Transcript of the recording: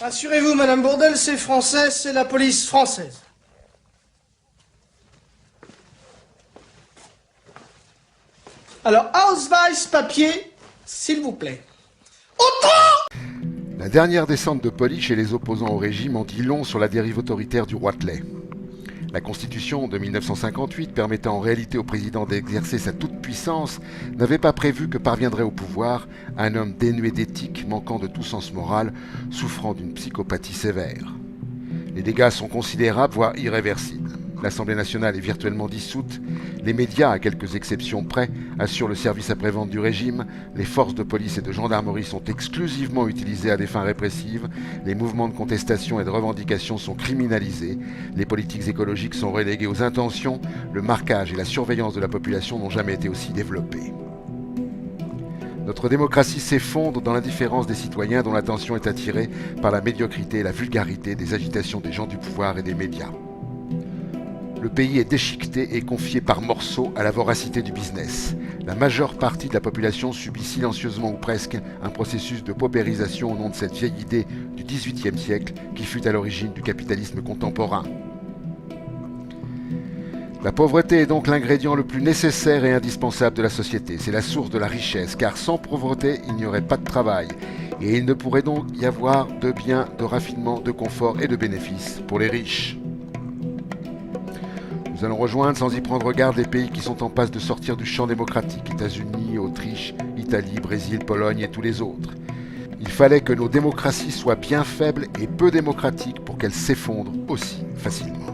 Rassurez-vous, Madame Bourdelle, c'est français, c'est la police française. Alors, Ausweis, papier, s'il vous plaît. La dernière descente de police chez les opposants au régime en dit long sur la dérive autoritaire du Roitelet. La Constitution de 1958, permettant en réalité au président d'exercer sa toute-puissance, n'avait pas prévu que parviendrait au pouvoir un homme dénué d'éthique, manquant de tout sens moral, souffrant d'une psychopathie sévère. Les dégâts sont considérables, voire irréversibles. L'Assemblée nationale est virtuellement dissoute, les médias, à quelques exceptions près, assurent le service après-vente du régime, les forces de police et de gendarmerie sont exclusivement utilisées à des fins répressives, les mouvements de contestation et de revendication sont criminalisés, les politiques écologiques sont reléguées aux intentions, le marquage et la surveillance de la population n'ont jamais été aussi développés. Notre démocratie s'effondre dans l'indifférence des citoyens dont l'attention est attirée par la médiocrité et la vulgarité des agitations des gens du pouvoir et des médias. Le pays est déchiqueté et confié par morceaux à la voracité du business. La majeure partie de la population subit silencieusement ou presque un processus de paupérisation au nom de cette vieille idée du XVIIIe siècle qui fut à l'origine du capitalisme contemporain. La pauvreté est donc l'ingrédient le plus nécessaire et indispensable de la société. C'est la source de la richesse, car sans pauvreté, il n'y aurait pas de travail. Et il ne pourrait donc y avoir de biens, de raffinement, de confort et de bénéfices pour les riches. Nous allons rejoindre sans y prendre garde les pays qui sont en passe de sortir du champ démocratique, États-Unis, Autriche, Italie, Brésil, Pologne et tous les autres. Il fallait que nos démocraties soient bien faibles et peu démocratiques pour qu'elles s'effondrent aussi facilement.